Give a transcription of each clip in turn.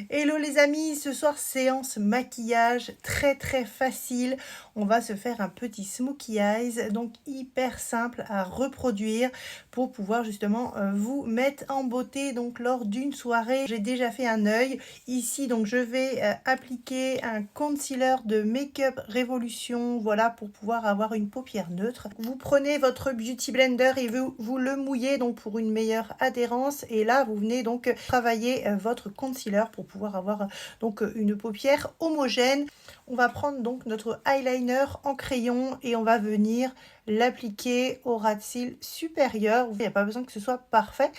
Hello les amis, ce soir séance maquillage très facile. On va se faire un petit smokey eyes, donc hyper simple à reproduire pour pouvoir justement vous mettre en beauté donc lors d'une soirée. J'ai déjà fait un œil ici, donc je vais appliquer un concealer de Make-up Révolution, voilà, pour pouvoir avoir une paupière neutre. Vous prenez votre beauty blender et vous le mouillez donc pour une meilleure adhérence, et là vous venez donc travailler votre concealer pour pouvoir avoir donc une paupière homogène. On va prendre donc notre eyeliner en crayon et on va venir l'appliquer au ras de cils supérieur. Il n'y a pas besoin que ce soit parfait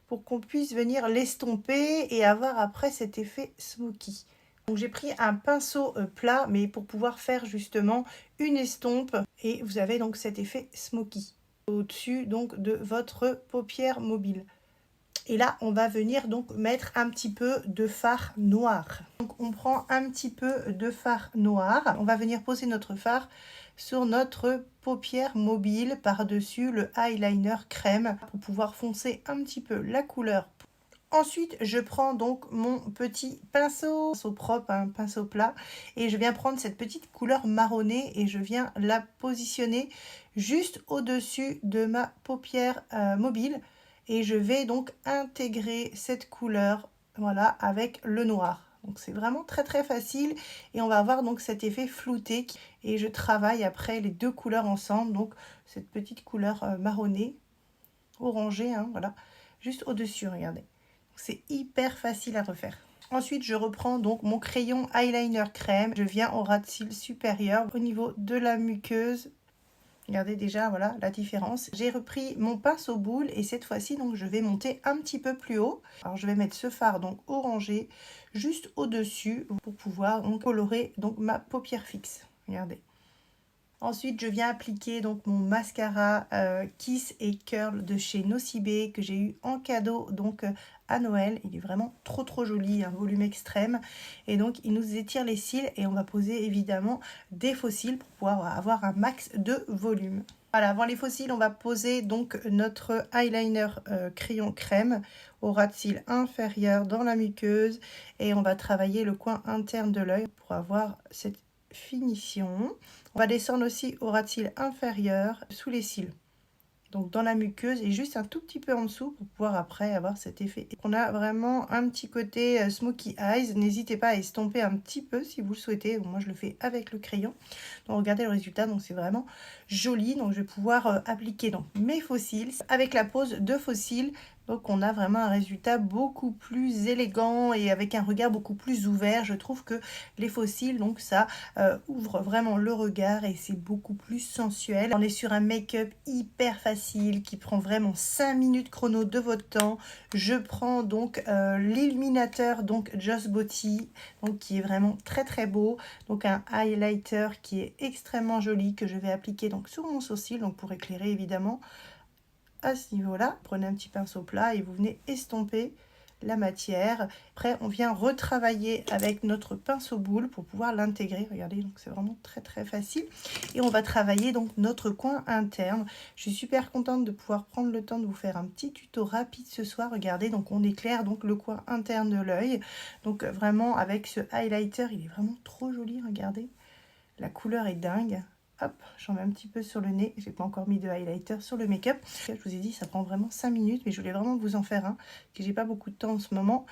pour qu'on puisse venir l'estomper et avoir après cet effet smoky. Donc j'ai pris un pinceau plat, mais pour pouvoir faire justement une estompe, et vous avez donc cet effet smoky au-dessus donc de votre paupière mobile. Et là, on va venir donc mettre un petit peu de fard noir. Donc on prend un petit peu de fard noir. On va venir poser notre fard sur notre paupière mobile par-dessus le eyeliner crème pour pouvoir foncer un petit peu la couleur. Ensuite, je prends donc mon petit pinceau propre, un pinceau plat, et je viens prendre cette petite couleur marronnée et je viens la positionner juste au-dessus de ma paupière mobile. Et je vais donc intégrer cette couleur, voilà, avec le noir. Donc c'est vraiment très facile et on va avoir donc cet effet flouté. Et je travaille après les deux couleurs ensemble, donc cette petite couleur marronnée, orangée, hein, voilà, juste au-dessus, regardez. C'est hyper facile à refaire. Ensuite, je reprends donc mon crayon eyeliner crème. Je viens au ras de cils supérieur, au niveau de la muqueuse. Regardez déjà, voilà la différence. J'ai repris mon pinceau boule et cette fois-ci, donc je vais monter un petit peu plus haut. Alors je vais mettre ce fard donc orangé juste au-dessus pour pouvoir donc colorer donc ma paupière fixe. Regardez. Ensuite, je viens appliquer donc mon mascara Kiss et Curl de chez Nocibé que j'ai eu en cadeau donc à Noël. Il est vraiment trop joli, un volume extrême. Et donc, il nous étire les cils et on va poser évidemment des faux cils pour pouvoir avoir un max de volume. Voilà, avant les faux cils, on va poser donc notre eyeliner crayon crème au ras de cils inférieur dans la muqueuse. Et on va travailler le coin interne de l'œil pour avoir cette finition. On va descendre aussi au ras de cils inférieur sous les cils, donc dans la muqueuse et juste un tout petit peu en dessous pour pouvoir après avoir cet effet. On a vraiment un petit côté smoky eyes. N'hésitez pas à estomper un petit peu si vous le souhaitez. Moi je le fais avec le crayon. Donc regardez le résultat, donc c'est vraiment joli. Donc je vais pouvoir appliquer donc mes faux cils avec la pose de faux cils. Donc on a vraiment un résultat beaucoup plus élégant et avec un regard beaucoup plus ouvert. Je trouve que les faux cils, donc ça ouvre vraiment le regard et c'est beaucoup plus sensuel. On est sur un make-up hyper facile qui prend vraiment 5 minutes chrono de votre temps. Je prends donc l'illuminateur donc Just Body, donc qui est vraiment très beau. Donc un highlighter qui est extrêmement joli que je vais appliquer donc sur mon sourcil, donc pour éclairer évidemment à ce niveau-là. Prenez un petit pinceau plat et vous venez estomper la matière. Après, on vient retravailler avec notre pinceau boule pour pouvoir l'intégrer. Regardez, donc c'est vraiment très facile. Et on va travailler donc notre coin interne. Je suis super contente de pouvoir prendre le temps de vous faire un petit tuto rapide ce soir. Regardez, donc on éclaire donc le coin interne de l'œil. Donc vraiment avec ce highlighter, il est vraiment trop joli. Regardez, la couleur est dingue. Hop, j'en mets un petit peu sur le nez. J'ai pas encore mis de highlighter sur le make-up. Je vous ai dit, ça prend vraiment 5 minutes, mais je voulais vraiment vous en faire un, parce que j'ai pas beaucoup de temps en ce moment.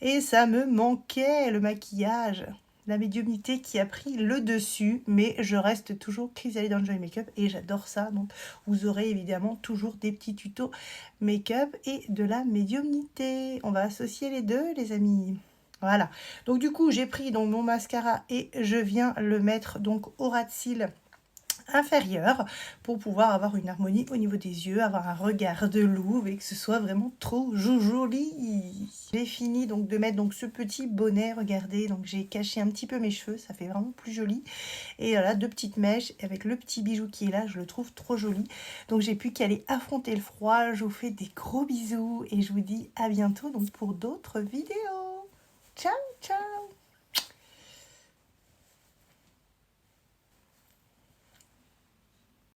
Et ça me manquait, le maquillage. La médiumnité qui a pris le dessus, mais je reste toujours Chrysalide Enjoy Makeup et j'adore ça. Donc vous aurez évidemment toujours des petits tutos make-up et de la médiumnité. On va associer les deux, les amis. Voilà. Donc du coup, j'ai pris donc mon mascara et je viens le mettre donc au ras de cils inférieur pour pouvoir avoir une harmonie au niveau des yeux, avoir un regard de louve et que ce soit vraiment trop joli. J'ai fini donc de mettre donc ce petit bonnet, regardez, donc j'ai caché un petit peu mes cheveux, ça fait vraiment plus joli. Et voilà, deux petites mèches avec le petit bijou qui est là, je le trouve trop joli. Donc j'ai pu qu'aller affronter le froid. Je vous fais des gros bisous et je vous dis à bientôt donc pour d'autres vidéos. Ciao ciao.